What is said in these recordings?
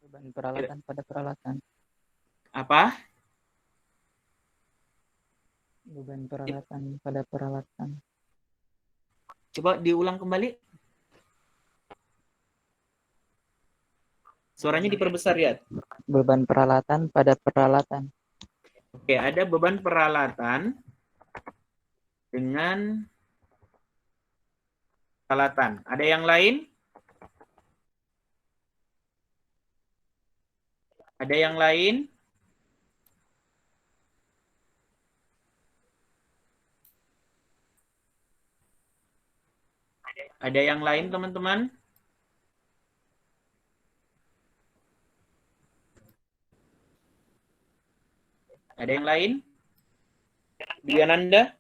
Beban peralatan pada peralatan. Apa? Beban peralatan pada peralatan. Coba diulang kembali. Suaranya diperbesar ya. Beban peralatan pada peralatan. Oke, ada beban peralatan dengan peralatan. Ada yang lain? Ada yang lain? Ada yang lain, teman-teman? Ada yang lain? Diananda?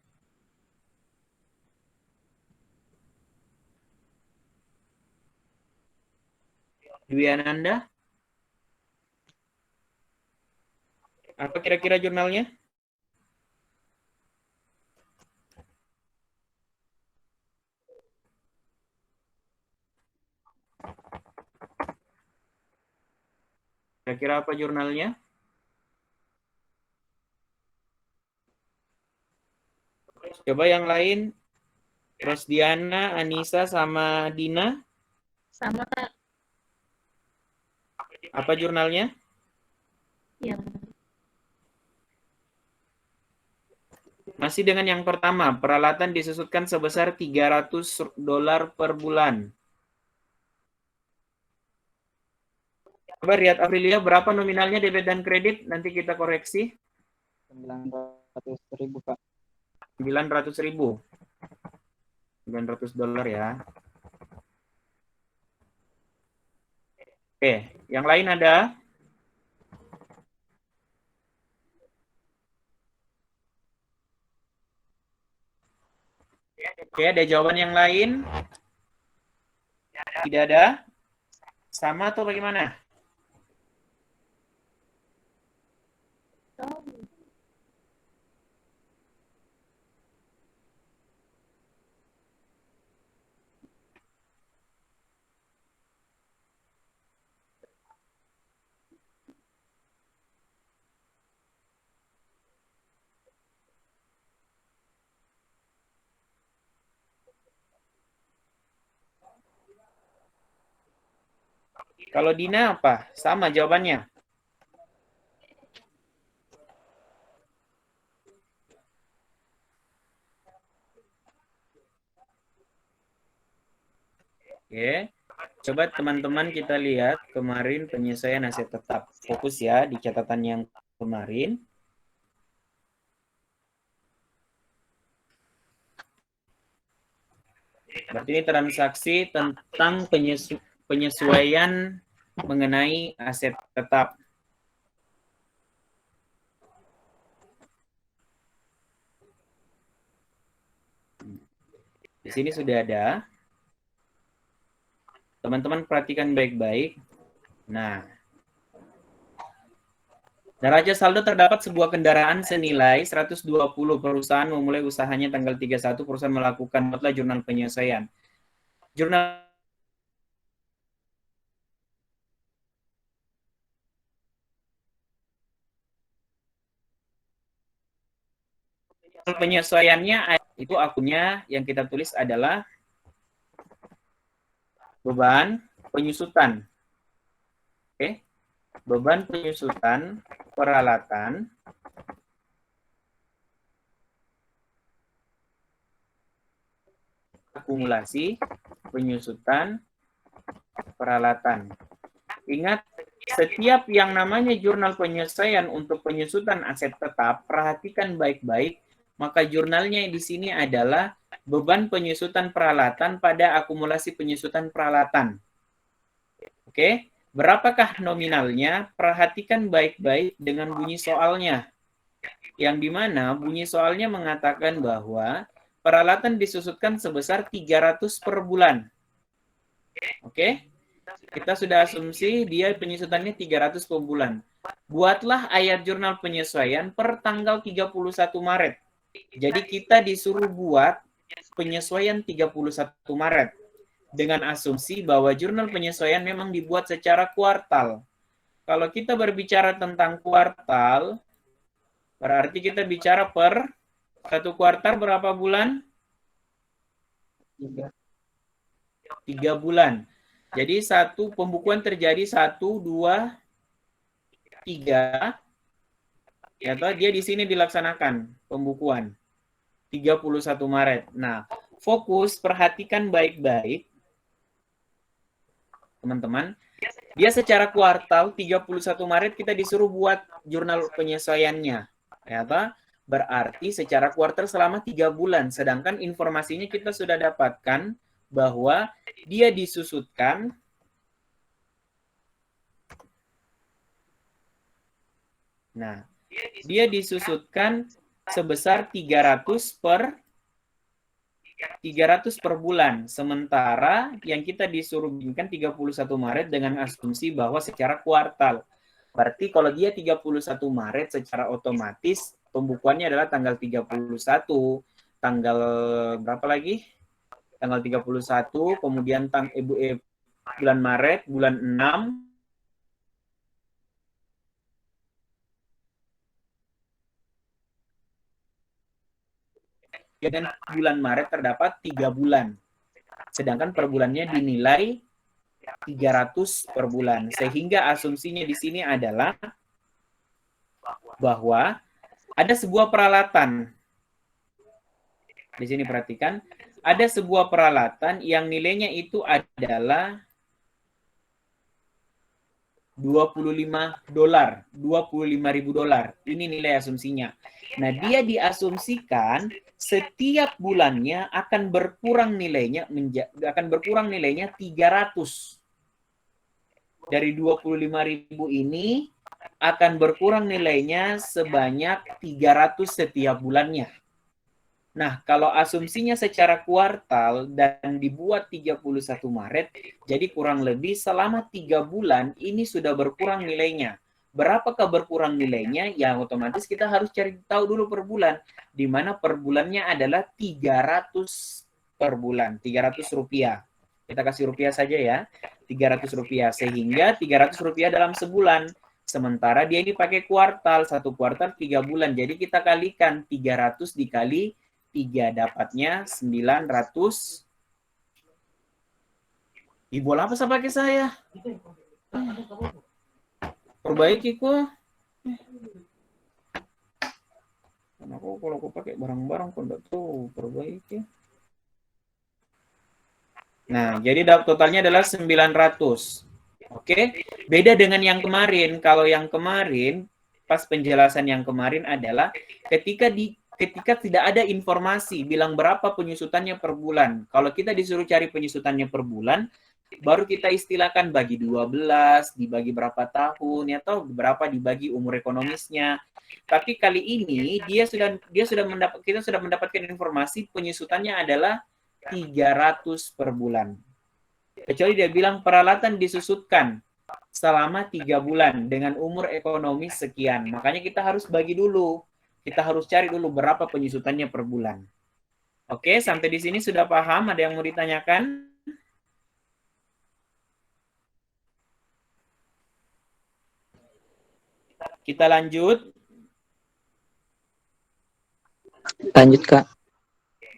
Diananda? Apa kira-kira jurnalnya? Kira-kira apa jurnalnya? Coba yang lain. Rosdiana, Anissa, sama Dina. Sama Apa jurnalnya? yang Masih dengan yang pertama, peralatan disusutkan sebesar $300 per bulan. Coba lihat Aprilia, berapa nominalnya debit dan kredit? Nanti kita koreksi. 900.000, Pak. 900.000. $900 ya. Oke, yang lain ada? Oke, ada jawaban yang lain? Tidak ada? Sama atau bagaimana? Kalau Dina apa? Sama jawabannya. Oke. Coba teman-teman kita lihat kemarin penyesuaian aset tetap. Fokus ya di catatan yang kemarin. Berarti ini transaksi tentang penyesuaian mengenai aset tetap. Di sini sudah ada. Teman-teman perhatikan baik-baik. Nah, neraca saldo terdapat sebuah kendaraan senilai 120. Perusahaan memulai usahanya tanggal 31. Perusahaan melakukan jurnal penyesuaian. Jurnal penyesuaiannya itu akunnya yang kita tulis adalah beban penyusutan. Oke. Beban penyusutan peralatan akumulasi penyusutan peralatan. Ingat, setiap yang namanya jurnal penyesuaian untuk penyusutan aset tetap, perhatikan baik-baik, maka jurnalnya di sini adalah beban penyusutan peralatan pada akumulasi penyusutan peralatan. Oke, berapakah nominalnya? Perhatikan baik-baik dengan bunyi soalnya. Yang dimana bunyi soalnya mengatakan bahwa peralatan disusutkan sebesar 300 per bulan. Oke, kita sudah asumsi dia penyusutannya 300 per bulan. Buatlah ayat jurnal penyesuaian per tanggal 31 Maret. Jadi kita disuruh buat penyesuaian 31 Maret. Dengan asumsi bahwa jurnal penyesuaian memang dibuat secara kuartal. kalau kita berbicara tentang kuartal, berarti kita bicara per satu kuartal berapa bulan? 3. 3 bulan. Jadi satu pembukuan terjadi 1, 2, 3. Ya, dia di sini dilaksanakan pembukuan 31 Maret. Nah, fokus perhatikan baik-baik teman-teman. Dia secara kuartal 31 Maret kita disuruh buat jurnal penyesuaiannya. Ya, berarti secara kuartal selama 3 bulan. Sedangkan informasinya kita sudah dapatkan bahwa dia disusutkan dia disusutkan sebesar 300 per bulan. Sementara yang kita disuruh bikinkan 31 Maret dengan asumsi bahwa secara kuartal. Berarti kalau dia 31 Maret secara otomatis pembukuannya adalah tanggal 31, tanggal berapa lagi? Tanggal 31, kemudian bulan Maret, bulan 6, dan bulan Maret terdapat 3 bulan. Sedangkan per bulannya dinilai 300 per bulan. Sehingga asumsinya di sini adalah bahwa ada sebuah peralatan. Di sini perhatikan, ada sebuah peralatan yang nilainya itu adalah $25, $25.000. Ini nilai asumsinya. Nah, dia diasumsikan setiap bulannya akan berkurang nilainya 300. Dari 25.000 ini akan berkurang nilainya sebanyak 300 setiap bulannya. Nah, kalau asumsinya secara kuartal dan dibuat 31 Maret, jadi kurang lebih selama 3 bulan ini sudah berkurang nilainya. Berapakah berkurang nilainya? Ya otomatis kita harus cari tahu dulu per bulan. Di mana per bulannya adalah 300 per bulan, 300 rupiah. Kita kasih rupiah saja ya, 300 rupiah. Sehingga 300 rupiah dalam sebulan. Sementara dia ini pakai kuartal, satu kuartal 3 bulan. Jadi kita kalikan 300 dikali 3 dapatnya 900. Ibu apa sama pakai saya? Perbaiki kok. Kenapa kalau aku pakai barang-barang kok enggak tahu perbaiki. Nah, jadi totalnya adalah 900. Oke, beda dengan yang kemarin. Kalau yang kemarin pas penjelasan yang kemarin adalah ketika tidak ada informasi bilang berapa penyusutannya per bulan. Kalau kita disuruh cari penyusutannya per bulan, baru kita istilahkan bagi 12, dibagi berapa tahun, atau berapa dibagi umur ekonomisnya. Tapi kali ini kita sudah mendapatkan informasi penyusutannya adalah 300 per bulan. Kecuali dia bilang peralatan disusutkan selama 3 bulan dengan umur ekonomis sekian. Makanya kita harus bagi dulu. Kita harus cari dulu berapa penyusutannya per bulan. Oke, sampai di sini sudah paham? Ada yang mau ditanyakan? Kita lanjut. Lanjut, Kak.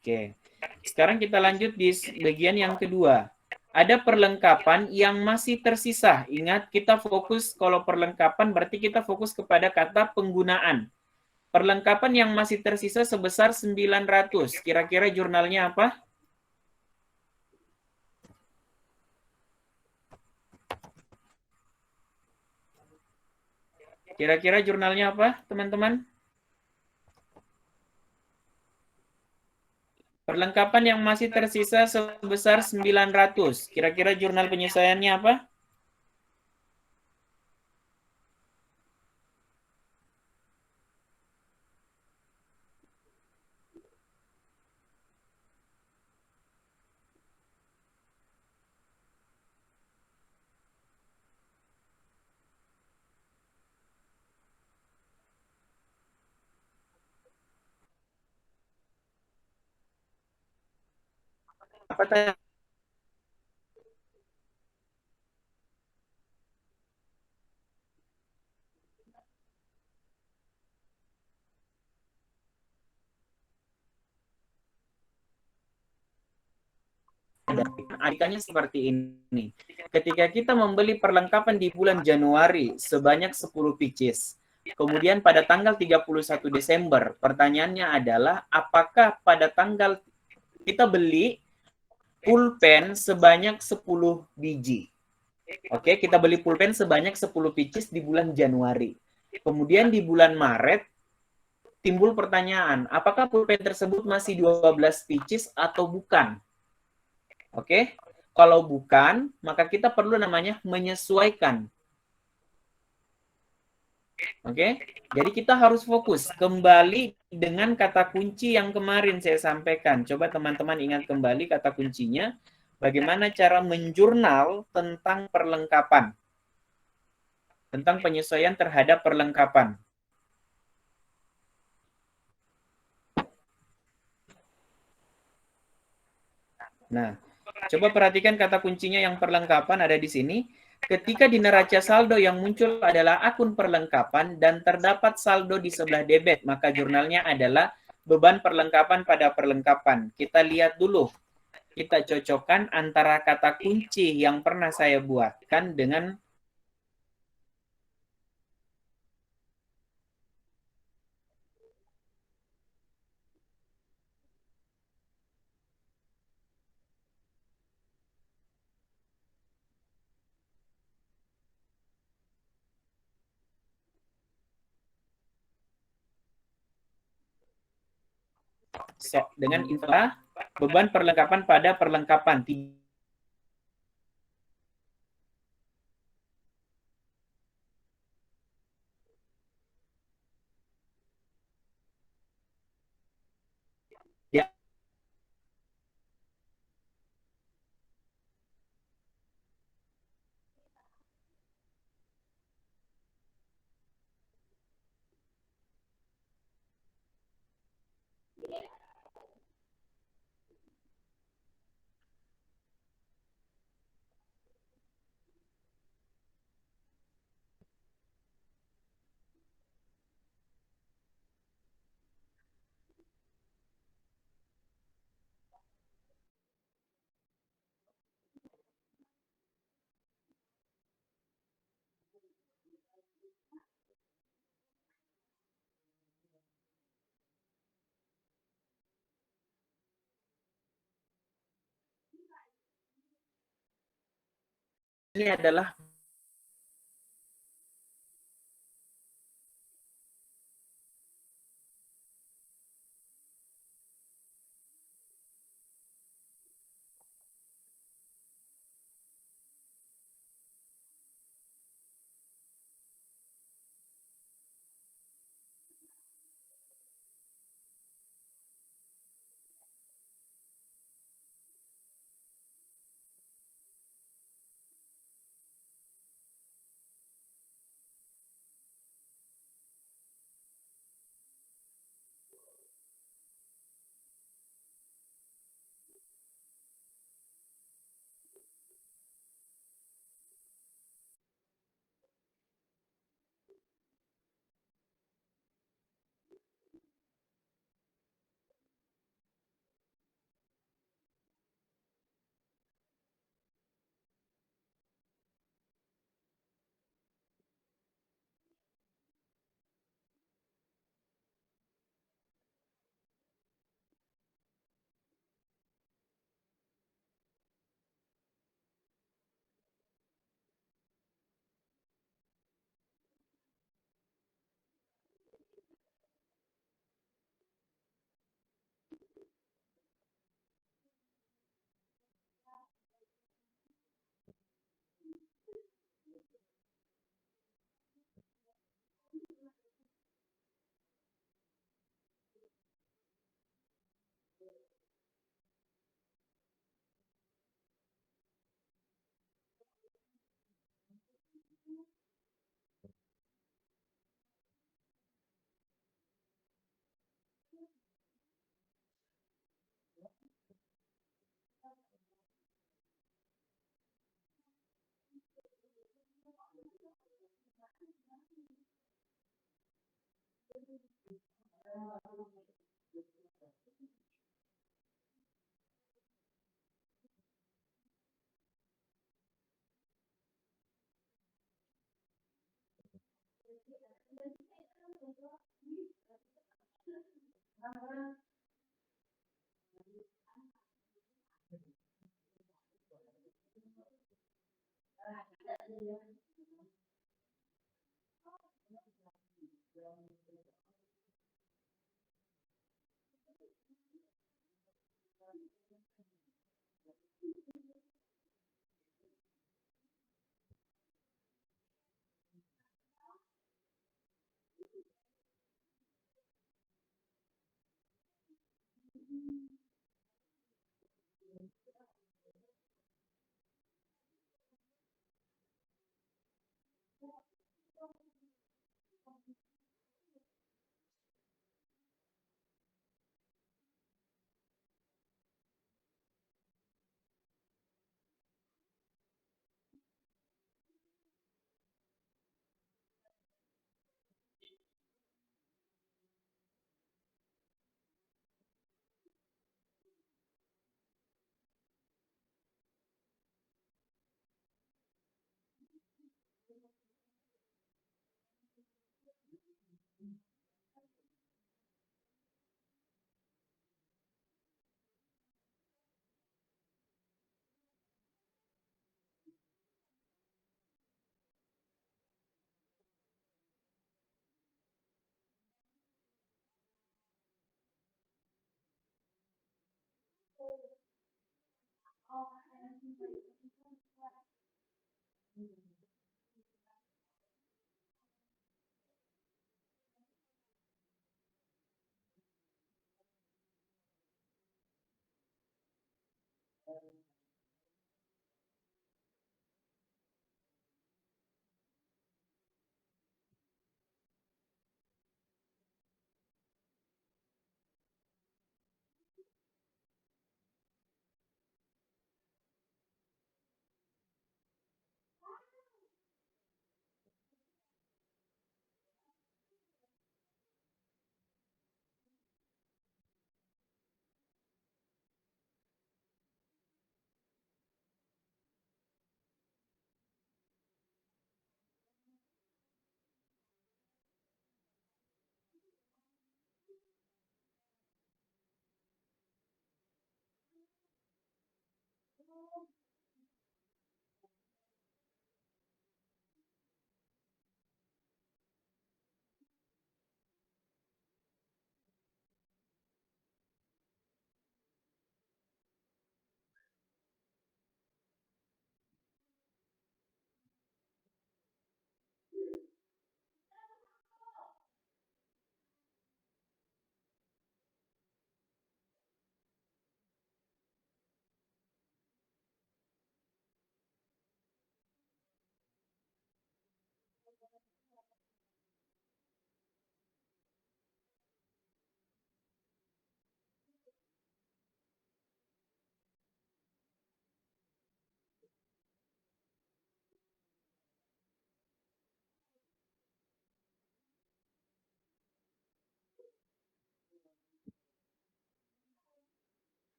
Oke. Sekarang kita lanjut di bagian yang kedua. Ada perlengkapan yang masih tersisa. Ingat, kita fokus kalau perlengkapan berarti kita fokus kepada kata penggunaan. Perlengkapan yang masih tersisa sebesar 900. Kira-kira jurnalnya apa? Kira-kira jurnalnya apa, teman-teman? Perlengkapan yang masih tersisa sebesar 900. Kira-kira jurnal penyesuaiannya apa? Apa tadi? Arikannya seperti ini. Ketika kita membeli perlengkapan di bulan Januari sebanyak 10 pieces, kemudian pada tanggal 31 Desember, pertanyaannya adalah apakah pada tanggal kita beli pulpen sebanyak 10 biji. Oke, kita beli pulpen sebanyak 10 pieces di bulan Januari. Kemudian di bulan Maret timbul pertanyaan, apakah pulpen tersebut masih 12 pieces atau bukan? Oke, kalau bukan, maka kita perlu namanya menyesuaikan. Oke, jadi kita harus fokus kembali dengan kata kunci yang kemarin saya sampaikan. Coba teman-teman ingat kembali kata kuncinya. Bagaimana cara menjurnal tentang perlengkapan. Tentang penyesuaian terhadap perlengkapan. Nah, coba perhatikan kata kuncinya yang perlengkapan ada di sini. Ketika di neraca saldo yang muncul adalah akun perlengkapan dan terdapat saldo di sebelah debit, maka jurnalnya adalah beban perlengkapan pada perlengkapan. Kita lihat dulu. Kita cocokkan antara kata kunci yang pernah saya buatkan dengan dengan infra beban perlengkapan pada perlengkapan. Ya, ini adalah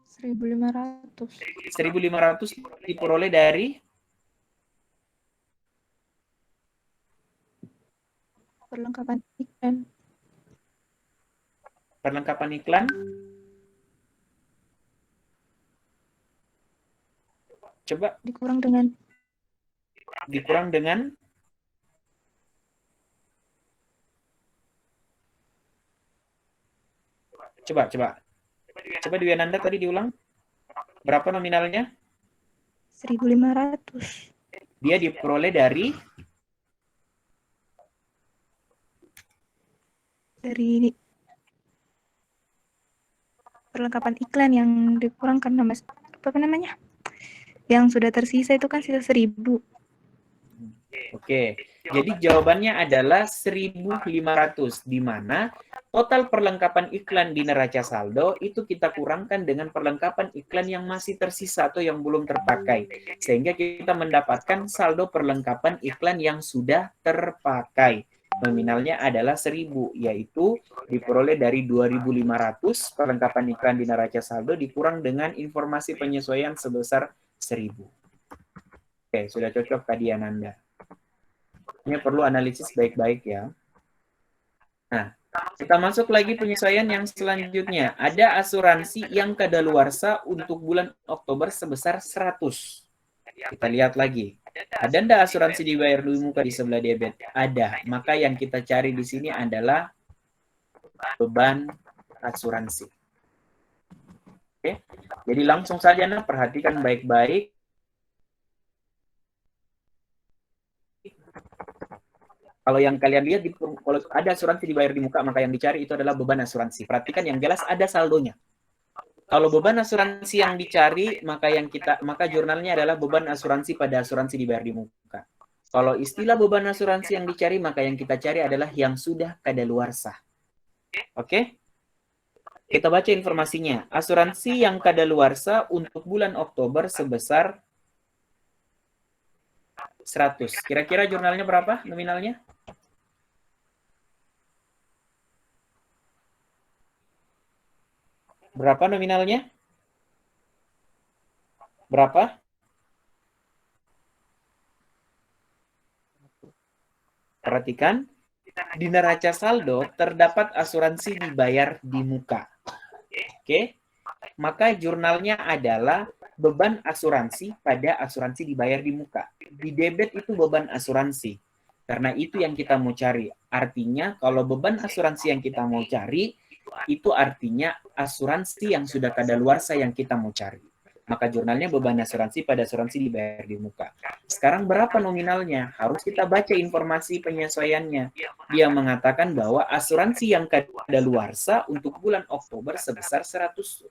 1.500. 1.500 diperoleh dari Perlengkapan iklan. Perlengkapan iklan. Coba Dikurang dengan Coba Dwi Ananda tadi diulang. Berapa nominalnya? 1.500. Dia diperoleh dari perlengkapan iklan yang dikurangkan apa namanya? Yang sudah tersisa itu kan sisa 1.000. Oke. Jadi jawabannya adalah 1.500, di mana total perlengkapan iklan di neraca saldo itu kita kurangkan dengan perlengkapan iklan yang masih tersisa atau yang belum terpakai. Sehingga kita mendapatkan saldo perlengkapan iklan yang sudah terpakai. Nominalnya adalah 1.000, yaitu diperoleh dari 2.500 perlengkapan iklan di neraca saldo dikurang dengan informasi penyesuaian sebesar 1.000. Oke, sudah cocok tadi Ananda. Ini perlu analisis baik-baik ya. Nah, kita masuk lagi penyesuaian yang selanjutnya. Ada asuransi yang kadaluarsa untuk bulan Oktober sebesar 100. Kita lihat lagi. Ada ndak asuransi dibayar di muka di sebelah debit? Ada. Maka yang kita cari di sini adalah beban asuransi. Oke. Jadi langsung saja perhatikan baik-baik. Kalau yang kalian lihat, kalau ada asuransi dibayar di muka, maka yang dicari itu adalah beban asuransi. Perhatikan yang jelas ada saldonya. Kalau beban asuransi yang dicari, maka jurnalnya adalah beban asuransi pada asuransi dibayar di muka. Kalau istilah beban asuransi yang dicari, maka yang kita cari adalah yang sudah kadaluarsa. Oke? Kita baca informasinya. Asuransi yang kadaluarsa untuk bulan Oktober sebesar 100. Kira-kira jurnalnya berapa nominalnya? Berapa nominalnya? Berapa? Perhatikan, di neraca saldo terdapat asuransi dibayar di muka. Oke? Maka jurnalnya adalah beban asuransi pada asuransi dibayar di muka. Di debit itu beban asuransi. Karena itu yang kita mau cari. Artinya kalau beban asuransi yang kita mau cari, itu artinya asuransi yang sudah kadaluarsa yang kita mau cari. Maka jurnalnya beban asuransi pada asuransi dibayar di muka. Sekarang berapa nominalnya? Harus kita baca informasi penyesuaiannya. Dia mengatakan bahwa asuransi yang kadaluarsa untuk bulan Oktober sebesar 100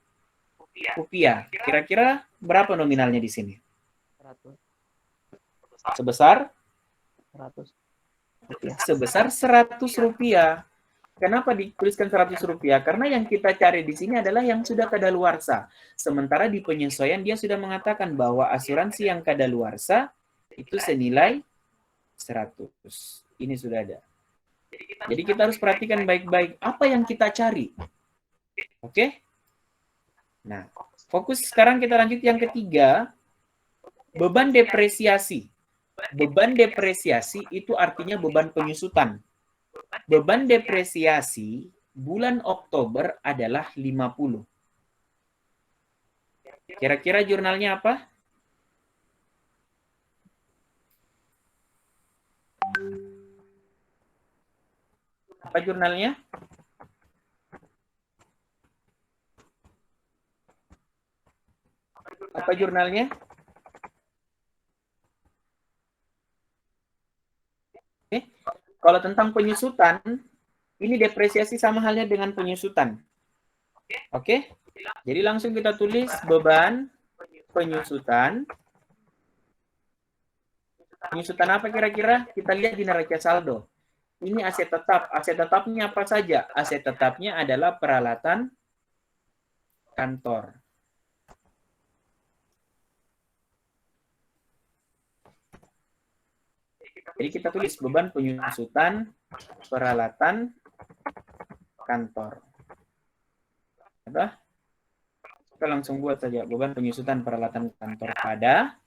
rupiah. Kira-kira berapa nominalnya di sini? 100. Sebesar? 100. Sebesar 100 rupiah. Kenapa dituliskan 100 rupiah? Karena yang kita cari di sini adalah yang sudah kadaluarsa. Sementara di penyesuaian dia sudah mengatakan bahwa asuransi yang kadaluarsa itu senilai 100. Ini sudah ada. Jadi kita harus perhatikan baik-baik apa yang kita cari. Oke? Nah, fokus sekarang kita lanjut yang ketiga, beban depresiasi. Beban depresiasi itu artinya beban penyusutan. Beban depresiasi bulan Oktober adalah 50. Kira-kira jurnalnya apa? Apa jurnalnya? Apa jurnalnya? Oke. Kalau tentang penyusutan, ini depresiasi sama halnya dengan penyusutan. Oke? Jadi langsung kita tulis beban penyusutan. Penyusutan apa kira-kira? Kita lihat di neraca saldo. Ini aset tetap. Aset tetapnya apa saja? Aset tetapnya adalah peralatan kantor. Jadi kita tulis beban penyusutan peralatan kantor. Apa? Kita langsung buat saja beban penyusutan peralatan kantor pada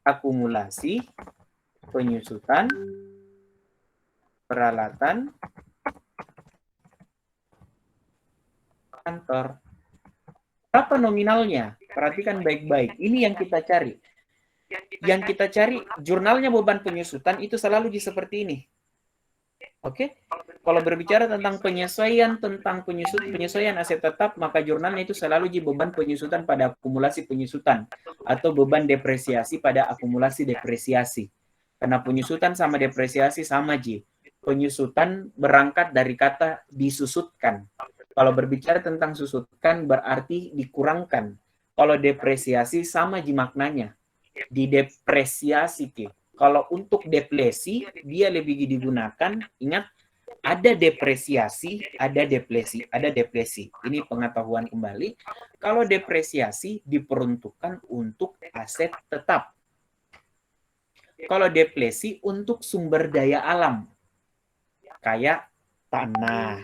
akumulasi penyusutan peralatan kantor. Berapa nominalnya? Perhatikan baik-baik. Ini yang kita cari. Yang kita cari, jurnalnya beban penyusutan itu selalu di seperti ini. Oke? Kalau berbicara tentang penyesuaian aset tetap, maka jurnalnya itu selalu di beban penyusutan pada akumulasi penyusutan atau beban depresiasi pada akumulasi depresiasi. Karena penyusutan sama depresiasi sama, Ji. Penyusutan berangkat dari kata disusutkan. Kalau berbicara tentang susutkan berarti dikurangkan. Kalau depresiasi sama, Ji, maknanya. Didepresiasi, Ki. Kalau untuk deplesi, dia lebih digunakan, ingat, ada depresiasi, ada deplesi, ada deplesi. Ini pengetahuan kembali. Kalau depresiasi diperuntukkan untuk aset tetap. Kalau deplesi untuk sumber daya alam. Kayak tanah.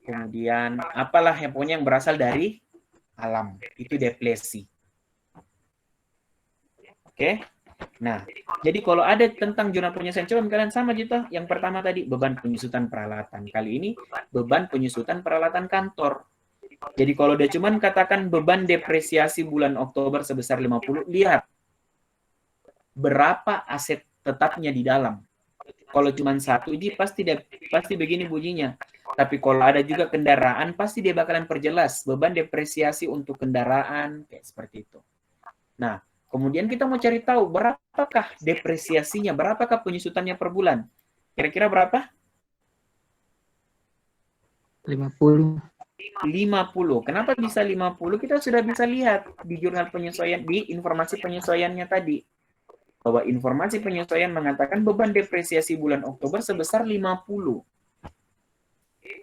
Kemudian apalah yang pokoknya yang berasal dari alam. Itu deplesi. Oke? Nah, jadi kalau ada tentang jurnal penyusutan, coba kalian sama gitu. Yang pertama tadi, beban penyusutan peralatan. Kali ini, beban penyusutan peralatan kantor. Jadi kalau udah cuman katakan beban depresiasi bulan Oktober sebesar 50, lihat berapa aset tetapnya di dalam. Kalau cuma satu, ini pasti begini bunyinya. Tapi kalau ada juga kendaraan, pasti dia bakalan perjelas beban depresiasi untuk kendaraan, kayak seperti itu. Nah, kemudian kita mau cari tahu berapakah depresiasinya, berapakah penyusutannya per bulan. Kira-kira berapa? 50. 50. Kenapa bisa 50? Kita sudah bisa lihat di jurnal penyesuaian, di informasi penyesuaiannya tadi. Bahwa informasi penyesuaian mengatakan beban depresiasi bulan Oktober sebesar 50.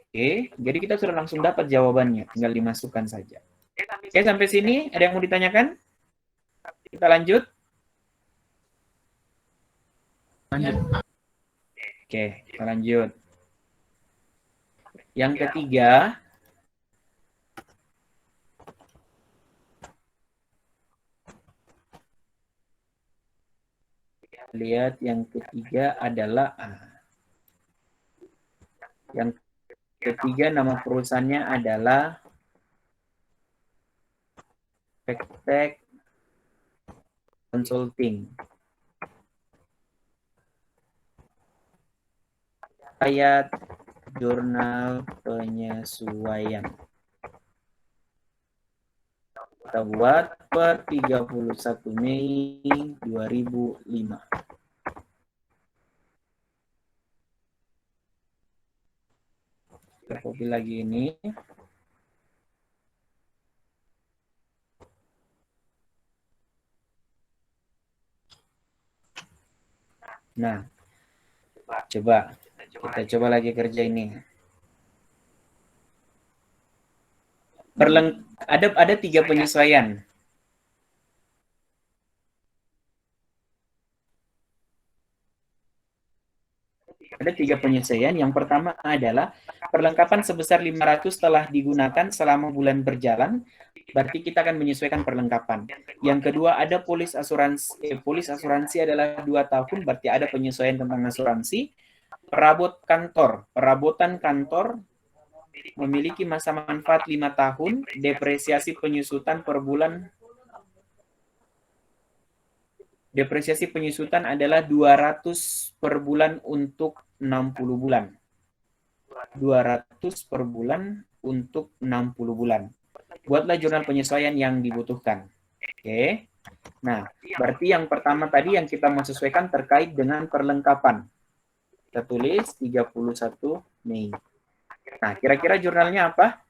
Oke, jadi kita sudah langsung dapat jawabannya. Tinggal dimasukkan saja. Oke, sampai sini ada yang mau ditanyakan? Kita lanjut. Oke, kita lanjut. Yang ketiga, lihat yang ketiga adalah yang ketiga nama perusahaannya adalah Pektek Consulting. Ayat jurnal penyesuaian. Kita buat per 31 Mei 2005. Kita copy lagi ini. Nah, coba kita coba lagi kerja ini. Ada 3 penyesuaian. Ada 3 penyesuaian. Yang pertama asuransi perlengkapan sebesar 500 telah digunakan selama bulan berjalan. Berarti kita akan menyesuaikan perlengkapan. Yang kedua ada polis asuransi. Polis asuransi adalah 2 tahun. Berarti ada penyesuaian tentang asuransi. Perabotan kantor memiliki masa manfaat 5 tahun. Depresiasi penyusutan per bulan. Depresiasi penyusutan adalah 200 per bulan untuk 60 bulan. 200 per bulan untuk 60 bulan. Buatlah jurnal penyesuaian yang dibutuhkan. Oke. Nah, berarti yang pertama tadi yang kita mau sesuaikan terkait dengan perlengkapan. Kita tulis 31 Mei. Nah, kira-kira jurnalnya apa?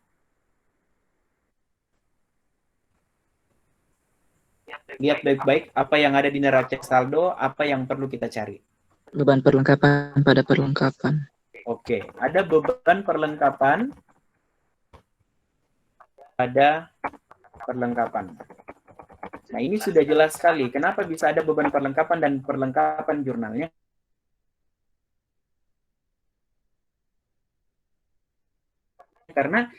Lihat baik-baik apa yang ada di neraca saldo, apa yang perlu kita cari. Beban perlengkapan pada perlengkapan. Oke, ada beban perlengkapan pada perlengkapan. Nah, ini sudah jelas sekali. Kenapa bisa ada beban perlengkapan dan perlengkapan jurnalnya? Karena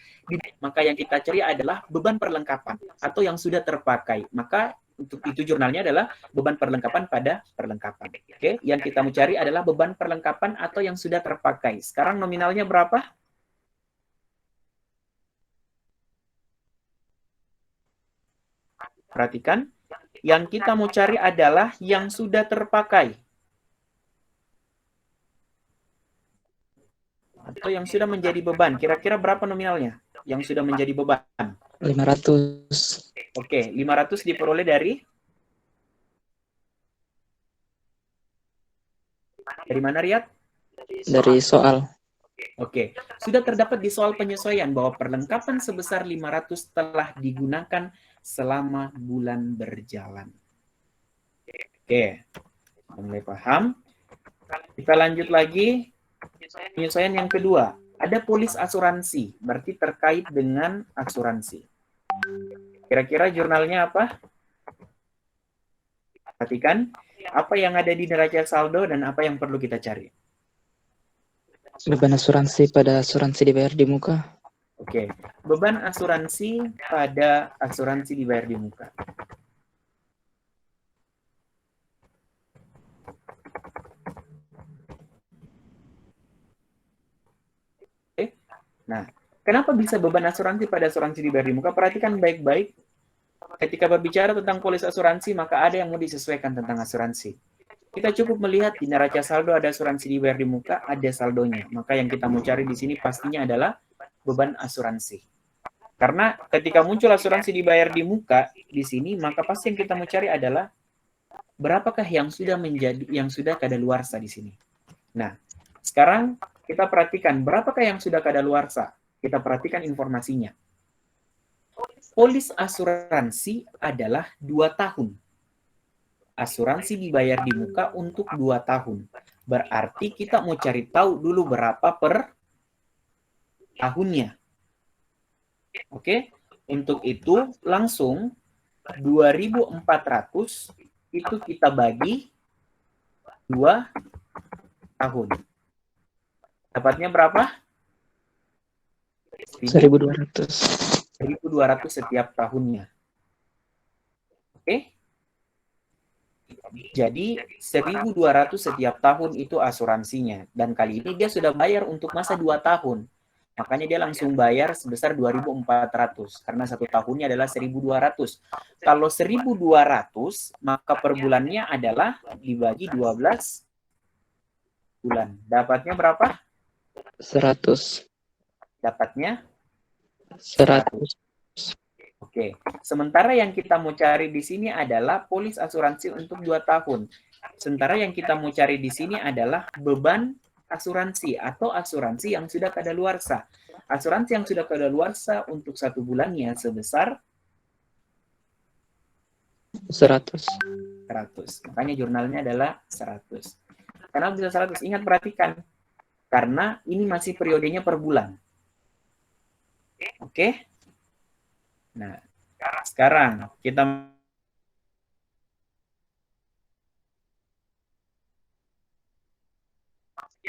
maka yang kita cari adalah beban perlengkapan atau yang sudah terpakai. Maka untuk itu jurnalnya adalah beban perlengkapan pada perlengkapan. Oke, yang kita mau cari adalah beban perlengkapan atau yang sudah terpakai. Sekarang nominalnya berapa? Perhatikan, yang kita mau cari adalah yang sudah terpakai. Atau yang sudah menjadi beban. Kira-kira berapa nominalnya yang sudah menjadi beban? 500. Oke, 500 diperoleh dari mana, Riyad? Dari soal. Oke, sudah terdapat di soal penyesuaian bahwa perlengkapan sebesar 500 telah digunakan selama bulan berjalan. Oke, mulai paham. Kita lanjut lagi. Penyesuaian yang kedua, ada polis asuransi, berarti terkait dengan asuransi. Kira-kira jurnalnya apa? Perhatikan, apa yang ada di neraca saldo dan apa yang perlu kita cari. Beban asuransi pada asuransi dibayar di muka. Oke, beban asuransi pada asuransi dibayar di muka. Oke, nah, kenapa bisa beban asuransi pada asuransi dibayar di muka? Perhatikan baik-baik. Ketika berbicara tentang polis asuransi, maka ada yang mau disesuaikan tentang asuransi. Kita cukup melihat di neraca saldo ada asuransi dibayar di muka, ada saldonya. Maka yang kita mau cari di sini pastinya adalah beban asuransi. Karena ketika muncul asuransi dibayar di muka di sini, maka pasti yang kita mau cari adalah berapakah yang sudah kadaluarsa di sini. Nah, sekarang kita perhatikan berapakah yang sudah kadaluarsa. Kita perhatikan informasinya. Polis asuransi adalah 2 tahun. Asuransi dibayar di muka untuk 2 tahun. Berarti kita mau cari tahu dulu berapa per tahunnya. Oke, untuk itu langsung 2.400 itu kita bagi 2 tahun. Dapatnya berapa? 1.200. 1.200 setiap tahunnya. Oke? Jadi 1.200 setiap tahun itu asuransinya. Dan kali ini dia sudah bayar untuk masa 2 tahun. Makanya dia langsung bayar sebesar 2.400. Karena 1 tahunnya adalah 1.200. Kalau 1.200, maka per bulannya adalah dibagi 12 bulan. Dapatnya berapa? 100. Dapatnya 100. Oke. Sementara yang kita mau cari di sini adalah polis asuransi untuk 2 tahun. Sementara yang kita mau cari di sini adalah beban asuransi atau asuransi yang sudah kadaluarsa. Asuransi yang sudah kadaluarsa untuk 1 bulannya sebesar 100. 100. Makanya jurnalnya adalah 100. Kenapa bisa 100? Ingat, perhatikan. Karena ini masih periodenya per bulan. Oke? Nah, sekarang kita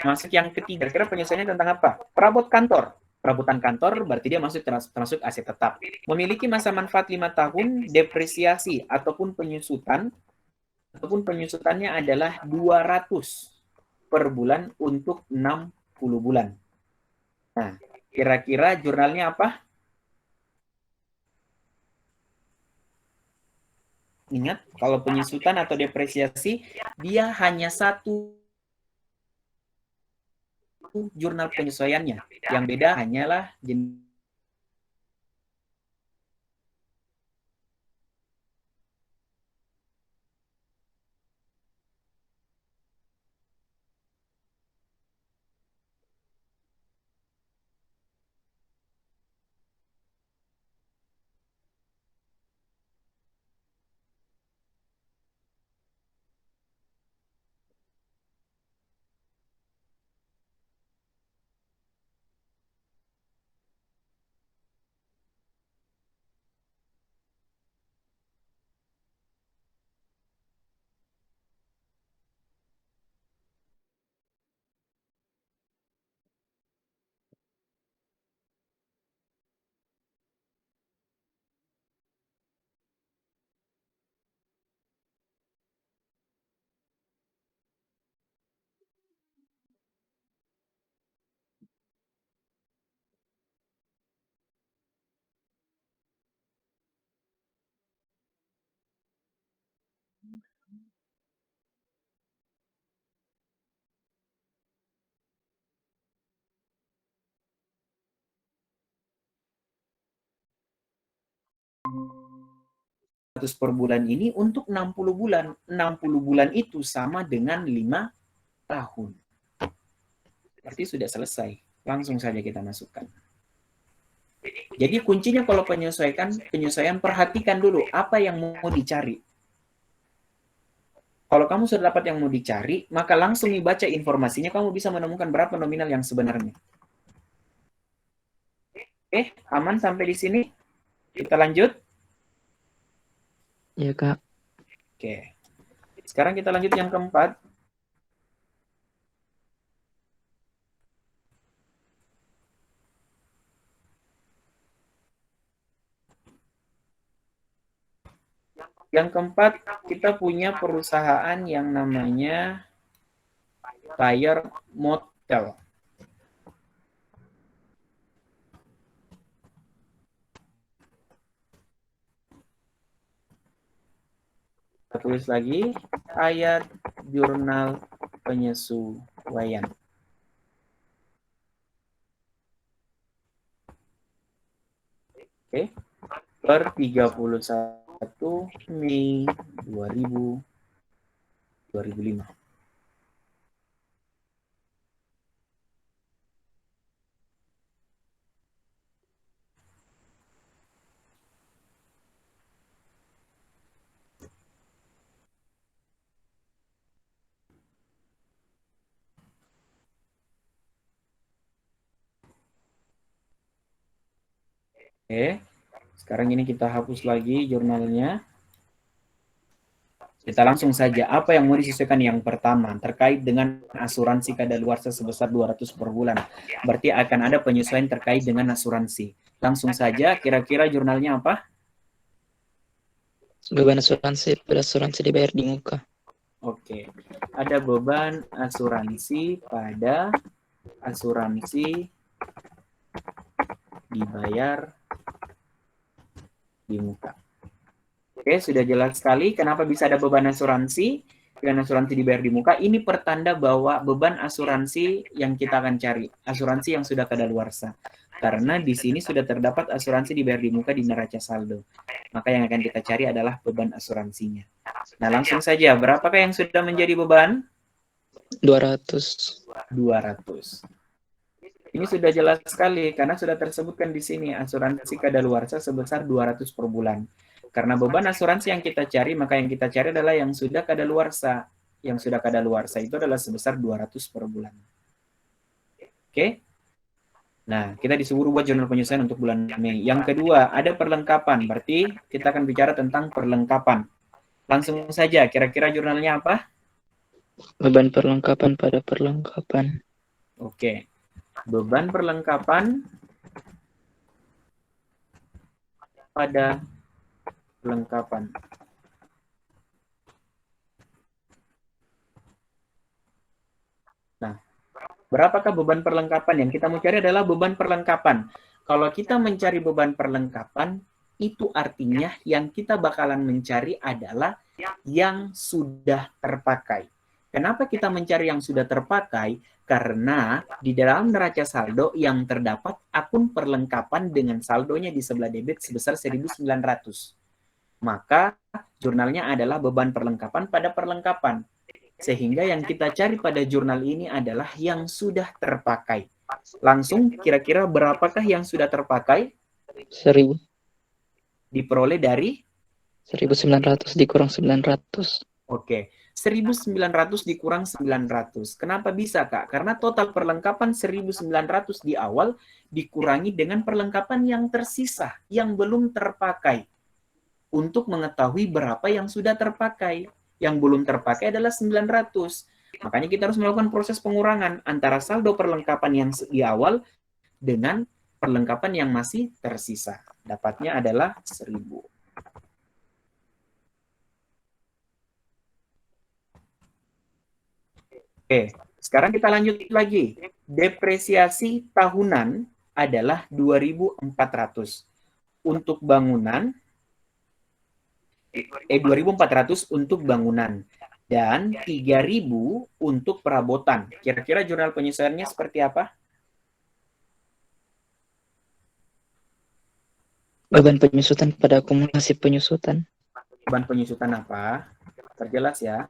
masuk yang ketiga. Kira-kira penyesuaiannya tentang apa? Perabot kantor. Perabotan kantor berarti dia termasuk aset tetap. Memiliki masa manfaat 5 tahun, depresiasi ataupun penyusutannya adalah 200 per bulan untuk 60 bulan. Nah, kira-kira jurnalnya apa? Ingat, kalau penyusutan atau depresiasi, dia hanya satu jurnal penyesuaiannya. Yang beda hanyalah jenis. per bulan ini untuk 60 bulan. 60 bulan itu sama dengan 5 tahun. Berarti sudah selesai. Langsung saja kita masukkan. Jadi kuncinya kalau penyesuaian perhatikan dulu apa yang mau dicari. Kalau kamu sudah dapat yang mau dicari, maka langsung dibaca informasinya, kamu bisa menemukan berapa nominal yang sebenarnya. Oke, aman sampai di sini? Kita lanjut? Ya, Kak. Oke. Sekarang kita lanjut yang keempat. Yang keempat, kita punya perusahaan yang namanya Tire Motel. Kita tulis lagi, ayat jurnal penyesuaian. Oke, per 31 Mei 2005. Oke, sekarang ini kita hapus lagi jurnalnya. Kita langsung saja, apa yang mau disesuaikan yang pertama, terkait dengan asuransi kadaluarsa sebesar 200 per bulan. Berarti akan ada penyesuaian terkait dengan asuransi. Langsung saja, kira-kira jurnalnya apa? Beban asuransi pada asuransi dibayar di muka. Oke, ada beban asuransi pada asuransi dibayar di muka. Oke, sudah jelas sekali kenapa bisa ada beban asuransi dengan asuransi dibayar di muka. Ini pertanda bahwa beban asuransi yang kita akan cari, asuransi yang sudah kadaluarsa. Karena di sini sudah terdapat asuransi dibayar di muka di neraca saldo. Maka yang akan kita cari adalah beban asuransinya. Nah, langsung saja, berapakah yang sudah menjadi beban? 200. 200. Ini sudah jelas sekali karena sudah tersebutkan di sini asuransi kadaluarsa sebesar 200 per bulan. Karena beban asuransi yang kita cari, maka yang kita cari adalah yang sudah kadaluarsa. Yang sudah kadaluarsa itu adalah sebesar 200 per bulan. Oke? Nah, kita disuruh buat jurnal penyesuaian untuk bulan Mei. Yang kedua, ada perlengkapan. Berarti kita akan bicara tentang perlengkapan. Langsung saja, kira-kira jurnalnya apa? Beban perlengkapan pada perlengkapan. Oke. Beban perlengkapan pada perlengkapan. Nah, berapakah beban perlengkapan? Yang kita mau cari adalah beban perlengkapan. Kalau kita mencari beban perlengkapan, itu artinya yang kita bakalan mencari adalah yang sudah terpakai. Kenapa kita mencari yang sudah terpakai? Karena di dalam neraca saldo yang terdapat akun perlengkapan dengan saldonya di sebelah debit sebesar 1.900. Maka jurnalnya adalah beban perlengkapan pada perlengkapan. Sehingga yang kita cari pada jurnal ini adalah yang sudah terpakai. Langsung kira-kira berapakah yang sudah terpakai? 1000. Diperoleh dari? 1900 dikurang 900. Oke, 1.900 dikurang 900. Kenapa bisa, Kak? Karena total perlengkapan 1.900 di awal dikurangi dengan perlengkapan yang tersisa, yang belum terpakai. Untuk mengetahui berapa yang sudah terpakai. Yang belum terpakai adalah 900. Makanya kita harus melakukan proses pengurangan antara saldo perlengkapan yang di awal dengan perlengkapan yang masih tersisa. Dapatnya adalah 1.000. Oke, sekarang kita lanjut lagi. Depresiasi tahunan adalah 2.400. Untuk bangunan, 2.400 untuk bangunan. Dan 3.000 untuk perabotan. Kira-kira jurnal penyesuaiannya seperti apa? Beban penyusutan pada akumulasi penyusutan. Beban penyusutan apa? Terjelas ya.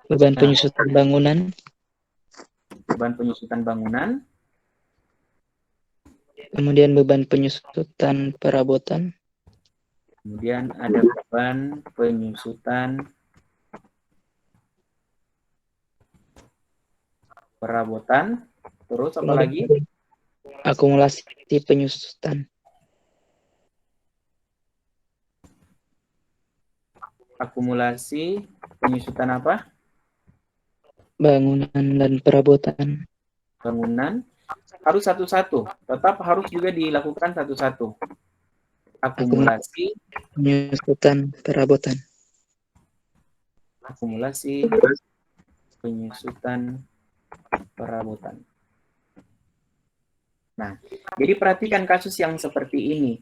Beban Nah. penyusutan bangunan. Beban penyusutan bangunan. Kemudian beban penyusutan perabotan. Kemudian ada beban penyusutan perabotan. Terus apa lagi? Akumulasi penyusutan. Akumulasi penyusutan apa? Bangunan dan perabotan. Bangunan. Harus satu-satu. Tetap harus juga dilakukan satu-satu. Akumulasi. Penyusutan perabotan. Akumulasi penyusutan perabotan. Nah, jadi perhatikan kasus yang seperti ini.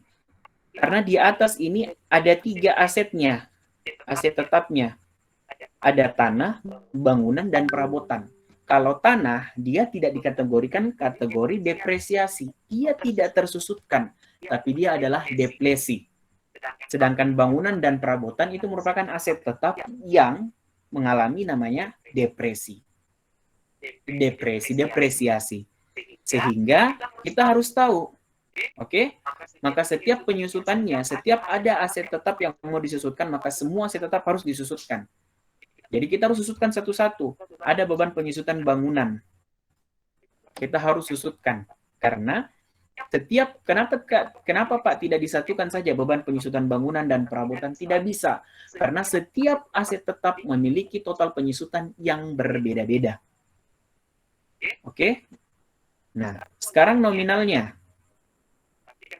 Karena di atas ini ada 3 asetnya. Aset tetapnya. Ada tanah, bangunan, dan perabotan. Kalau tanah, dia tidak dikategorikan kategori depresiasi. Dia tidak tersusutkan, tapi dia adalah deplesi. Sedangkan bangunan dan perabotan itu merupakan aset tetap yang mengalami namanya depresi. Depresiasi. Sehingga kita harus tahu, oke? Maka setiap penyusutannya, setiap ada aset tetap yang mau disusutkan, maka semua aset tetap harus disusutkan. Jadi kita harus susutkan satu-satu. Ada beban penyusutan bangunan. Kita harus susutkan. Karena setiap, kenapa Pak tidak disatukan saja beban penyusutan bangunan dan perabotan? Tidak bisa. Karena setiap aset tetap memiliki total penyusutan yang berbeda-beda. Oke? Nah, sekarang nominalnya.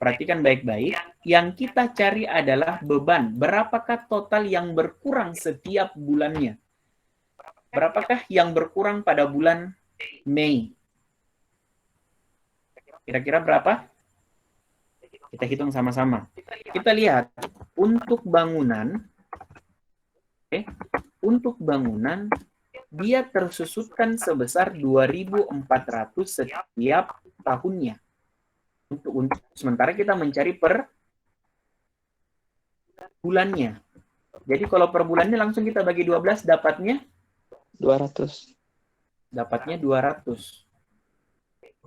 Perhatikan baik-baik. Yang kita cari adalah beban. Berapakah total yang berkurang setiap bulannya? Berapakah yang berkurang pada bulan Mei? Kira-kira berapa? Kita hitung sama-sama. Kita lihat untuk bangunan, untuk bangunan dia tersusutkan sebesar 2.400 setiap tahunnya. Untuk sementara kita mencari per bulannya. Jadi kalau per bulannya langsung kita bagi 12 dapatnya 200. Dapatnya 200.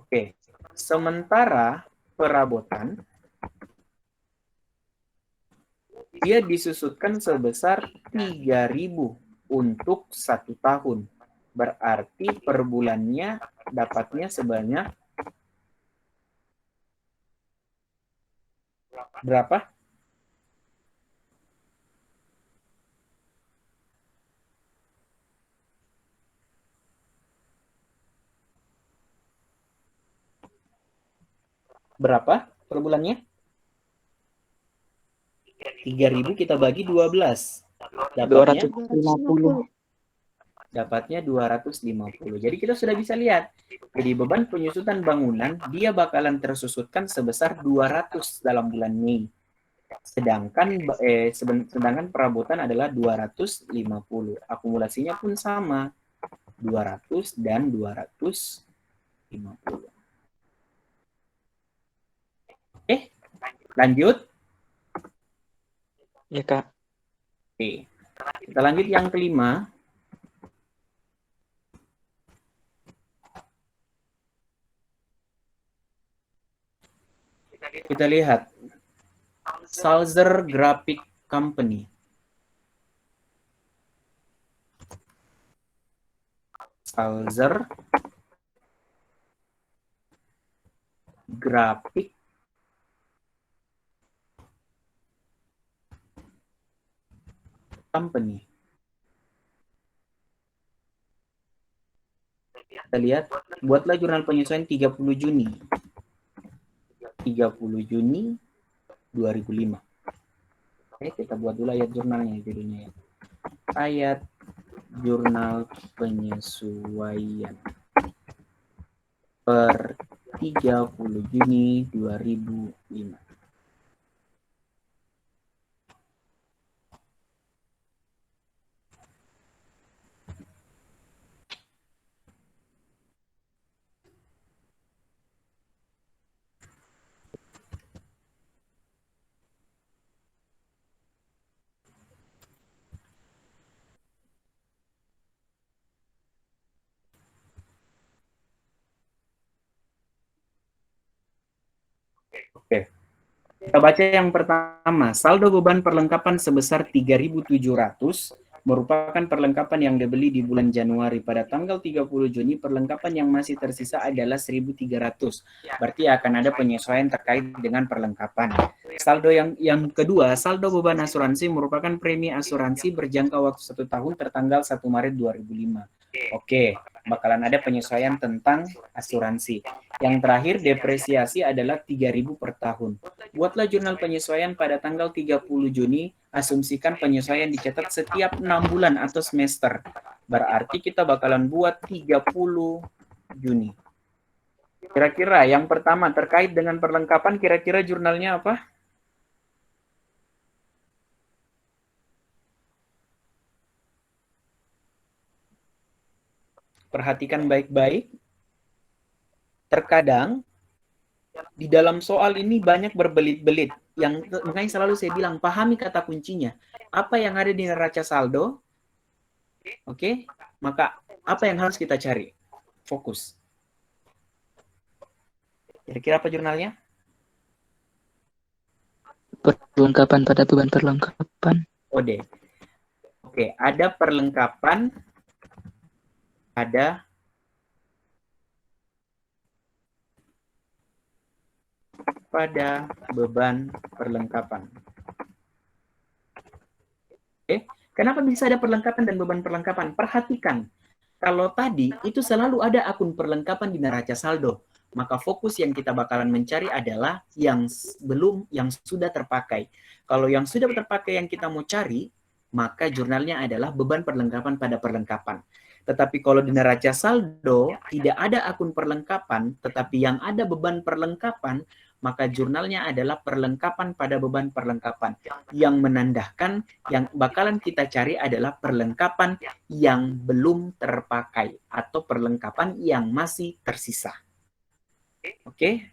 Oke. Sementara perabotan dia disusutkan sebesar 3.000 untuk 1 tahun. Berarti per bulannya dapatnya sebanyak berapa? Berapa per bulannya? 3.000 kita bagi 12. Dapatnya 250. Dapatnya 250. Jadi kita sudah bisa lihat. Jadi beban penyusutan bangunan dia bakalan tersusutkan sebesar 200 dalam bulan Mei. Sedangkan perabotan adalah 250. Akumulasinya pun sama. 200 dan 250. Lanjut. Ya, Kak. Oke. Kita lanjut yang kelima. Kita lihat. Sulzer Graphic Company. Sulzer Graphic Company. Kita lihat, buatlah jurnal penyesuaian 30 Juni. 30 Juni 2005. Oke, kita buat dulu ayat jurnalnya, judulnya ya. Ayat jurnal penyesuaian per 30 Juni 2005. Kita baca yang pertama, saldo beban perlengkapan sebesar 3.700 merupakan perlengkapan yang dibeli di bulan Januari. Pada tanggal 30 Juni, perlengkapan yang masih tersisa adalah 1.300. Berarti akan ada penyesuaian terkait dengan perlengkapan. Saldo yang kedua, saldo beban asuransi merupakan premi asuransi berjangka waktu 1 tahun tertanggal 1 Maret 2005. Oke, bakalan ada penyesuaian tentang asuransi. Yang terakhir, depresiasi adalah 3.000 per tahun. Buatlah jurnal penyesuaian pada tanggal 30 Juni, asumsikan penyesuaian dicatat setiap 6 bulan atau semester. Berarti kita bakalan buat 30 Juni. Kira-kira yang pertama terkait dengan perlengkapan, kira-kira jurnalnya apa? Perhatikan baik-baik. Terkadang di dalam soal ini banyak berbelit-belit. Makanya selalu saya bilang, pahami kata kuncinya. Apa yang ada di neraca saldo? Oke, maka apa yang harus kita cari? Fokus. Kira-kira apa jurnalnya? Perlengkapan pada beban perlengkapan. Ode. Oke, ada perlengkapan pada beban perlengkapan. Oke, kenapa bisa ada perlengkapan dan beban perlengkapan? Perhatikan, kalau tadi itu selalu ada akun perlengkapan di neraca saldo, maka fokus yang kita bakalan mencari adalah yang sudah terpakai. Kalau yang sudah terpakai yang kita mau cari, maka jurnalnya adalah beban perlengkapan pada perlengkapan. Tetapi kalau di neraca saldo tidak ada akun perlengkapan, tetapi yang ada beban perlengkapan, maka jurnalnya adalah perlengkapan pada beban perlengkapan. Yang menandakan yang bakalan kita cari adalah perlengkapan yang belum terpakai atau perlengkapan yang masih tersisa. Oke?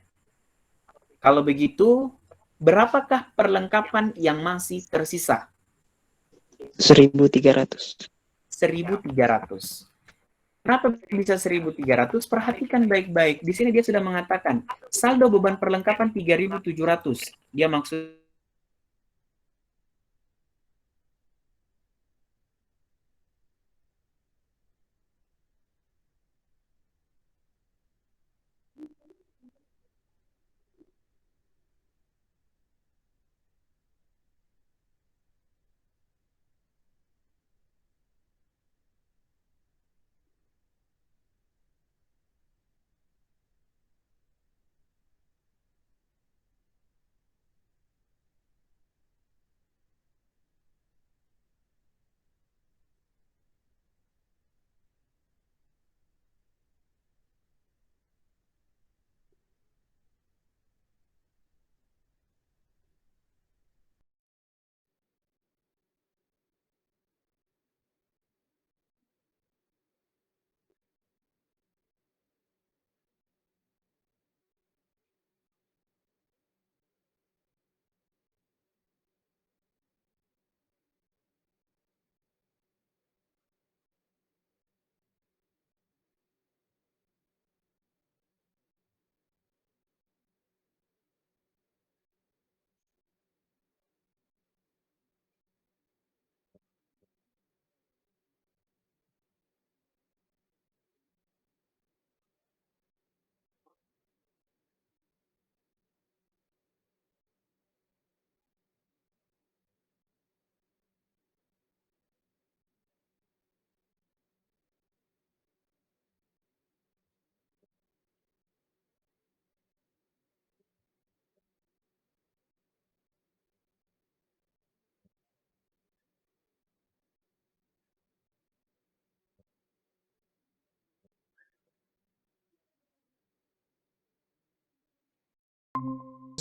Kalau begitu, berapakah perlengkapan yang masih tersisa? 1.300. 1.300. Kenapa bisa 1.300? Perhatikan baik-baik. Di sini dia sudah mengatakan saldo beban perlengkapan 3.700. Dia maksud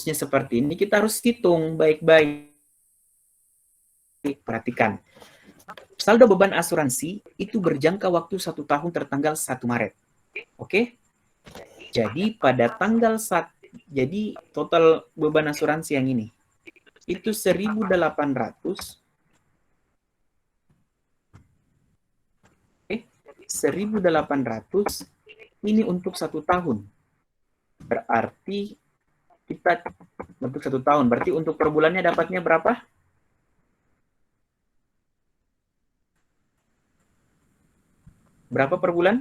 seperti ini, kita harus hitung baik-baik. Perhatikan. Saldo beban asuransi itu berjangka waktu 1 tahun tertanggal 1 Maret. Oke? Jadi pada tanggal 1, jadi total beban asuransi yang ini itu 1.800. Oke? 1.800 ini untuk 1 tahun. Berarti Kita untuk 1 tahun. Berarti untuk per bulannya dapatnya berapa? Berapa per bulan?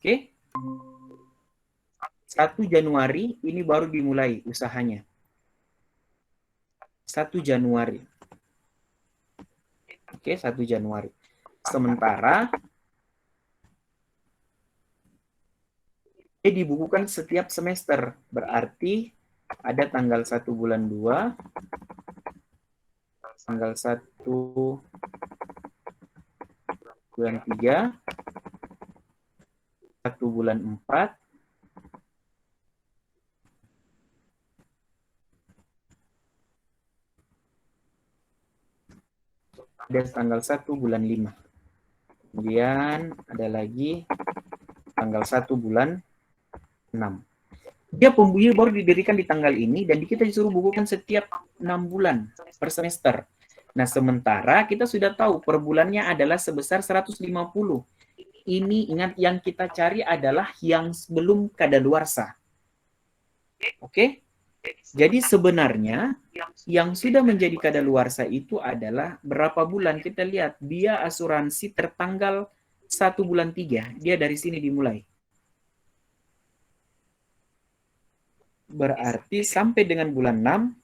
Oke. 1 Januari ini baru dimulai usahanya. 1 Januari. Oke, 1 Januari. Sementara dia dibukukan setiap semester. Berarti ada tanggal 1 bulan 2, tanggal 1 bulan 3, 1 bulan 4, ada tanggal 1 bulan 5. Kemudian ada lagi tanggal 1 bulan 6. Dia pembuyer baru didirikan di tanggal ini dan kita disuruh bukukan setiap 6 bulan per semester. Nah, sementara kita sudah tahu per bulannya adalah sebesar 150. Ini ingat yang kita cari adalah yang sebelum kadaluarsa. Oke? Jadi sebenarnya yang sudah menjadi kadaluarsa itu adalah berapa bulan? Kita lihat, dia asuransi tertanggal 1 bulan 3. Dia dari sini dimulai. Berarti sampai dengan bulan 6,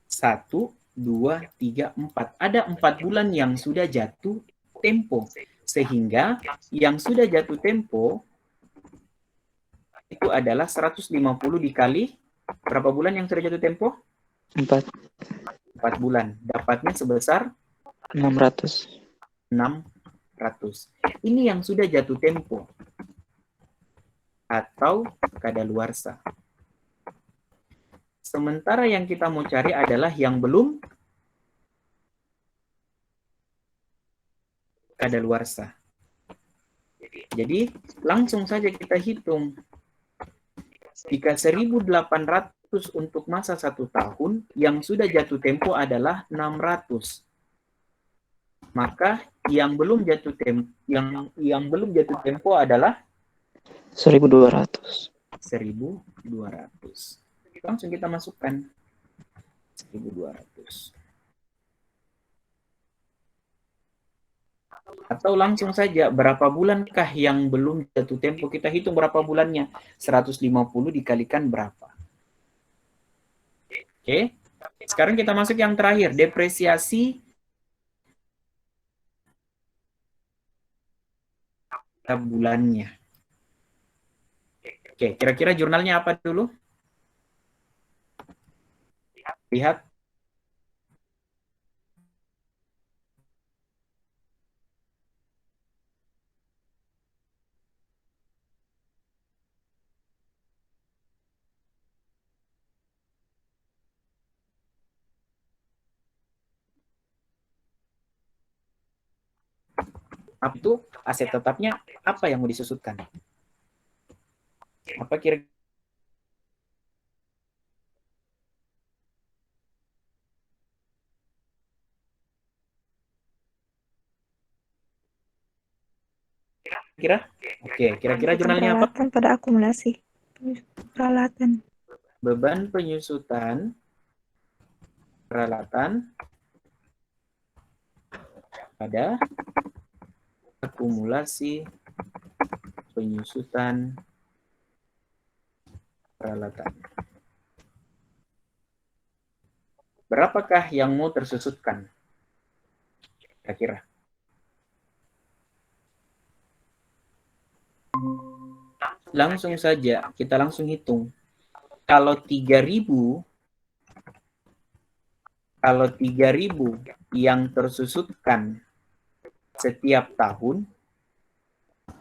1, 2, 3, 4. Ada 4 bulan yang sudah jatuh tempo. Sehingga yang sudah jatuh tempo itu adalah 150 dikali berapa bulan yang sudah jatuh tempo? 4. 4 bulan. Dapatnya sebesar 600. 600. Ini yang sudah jatuh tempo atau kadaluarsa. Sementara yang kita mau cari adalah yang belum kadaluarsa. Jadi langsung saja kita hitung. Jika 1.800 untuk masa 1 tahun, yang sudah jatuh tempo adalah 600. Maka yang belum jatuh tempo adalah 1.200. 1.200. Langsung kita masukkan 1.200. Atau langsung saja, berapa bulankah yang belum jatuh tempo? Kita hitung berapa bulannya. 150 dikalikan berapa. Oke. Sekarang kita masuk yang terakhir, depresiasi bulannya. Oke, kira-kira jurnalnya apa dulu? Lihat. Apa itu aset tetapnya? Apa yang mau disusutkan? Apa kira-kira? Oke, kira-kira jurnalnya apa? Peralatan pada akumulasi. Peralatan. Beban penyusutan peralatan pada akumulasi penyusutan peralatan. Berapakah yang mau tersusutkan? Kira-kira. Langsung saja, kita langsung hitung. Kalau 3.000 yang tersusutkan setiap tahun,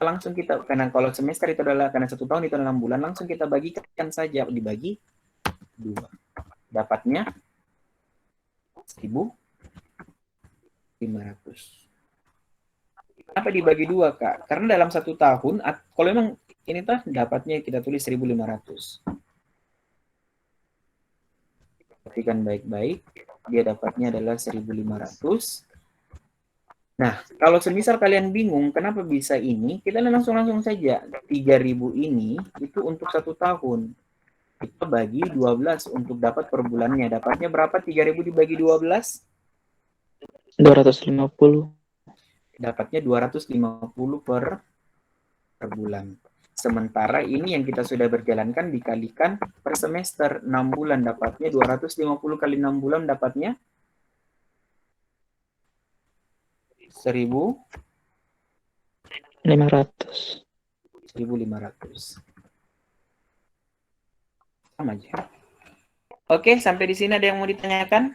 langsung kita, karena kalau semester itu adalah, karena 1 tahun itu 6 bulan, langsung kita bagikan saja, dibagi 2. Dapatnya 1.000. 500. Kenapa dibagi 2, Kak? Karena dalam 1 tahun, kalau memang ini tuh dapatnya kita tulis 1.500. Perhatikan baik-baik, dia dapatnya adalah 1.500. Nah, kalau semisal kalian bingung kenapa bisa ini, kita langsung saja. 3.000 ini itu untuk 1 tahun. Kita bagi 12 untuk dapat per bulannya. Dapatnya berapa? 3.000 dibagi 12? 250. Dapatnya 250 per bulan. Sementara ini yang kita sudah berjalankan dikalikan per semester. 6 bulan dapatnya 250 kali 6 bulan dapatnya 500. 1.500. Sama aja. Oke, sampai di sini ada yang mau ditanyakan?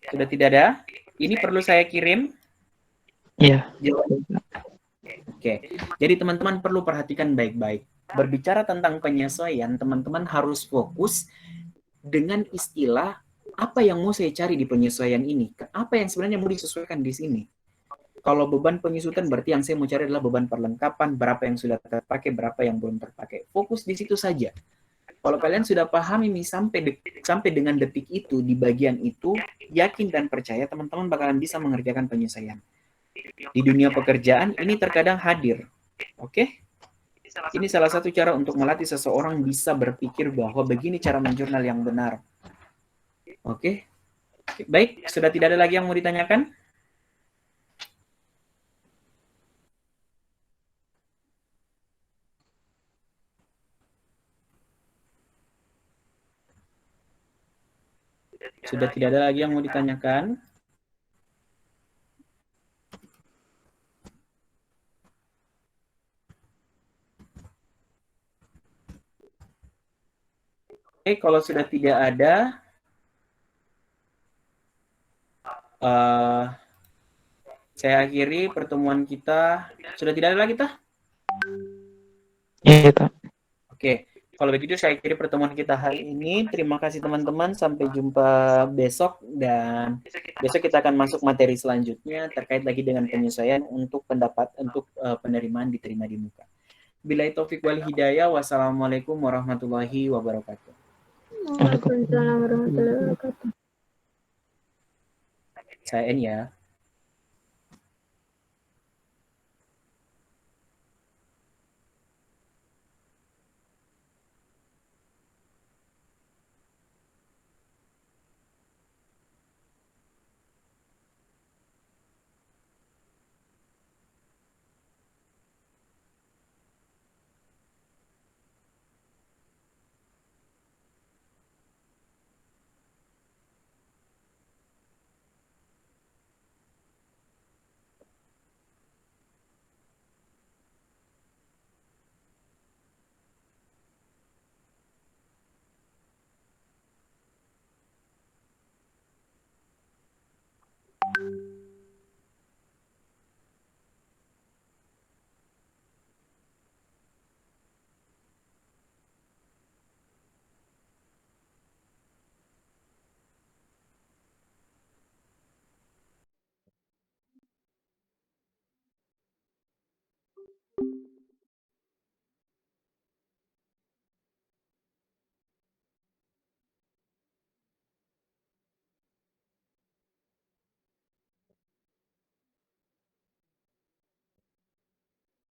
Sudah tidak ada? Ini perlu saya kirim? Iya. Oke, jadi teman-teman perlu perhatikan baik-baik. Berbicara tentang penyesuaian, teman-teman harus fokus dengan istilah apa yang mau saya cari di penyesuaian ini. Apa yang sebenarnya mau disesuaikan di sini. Kalau beban penyusutan berarti yang saya mau cari adalah beban perlengkapan, berapa yang sudah terpakai, berapa yang belum terpakai. Fokus di situ saja. Kalau kalian sudah paham ini sampai dengan detik itu, di bagian itu, yakin dan percaya teman-teman bakalan bisa mengerjakan penyesuaian. Di dunia pekerjaan ini terkadang hadir. Oke? Ini salah satu cara untuk melatih seseorang bisa berpikir bahwa begini cara menjurnal yang benar. Oke? Baik, sudah tidak ada lagi yang mau ditanyakan? Sudah tidak ada lagi yang mau ditanyakan? Oke, kalau sudah tidak ada, saya akhiri pertemuan kita. Sudah tidak ada lagi, Tah? Iya, Kak. Oke, kalau begitu saya akhiri pertemuan kita hari ini. Terima kasih teman-teman, sampai jumpa besok. Dan besok kita akan masuk materi selanjutnya terkait lagi dengan penyesuaian untuk penerimaan diterima di muka. Billahi taufik wal hidayah. Wassalamualaikum warahmatullahi wabarakatuh. Waalaikumsalam warahmatullahi wabarakatuh. Saya N ya.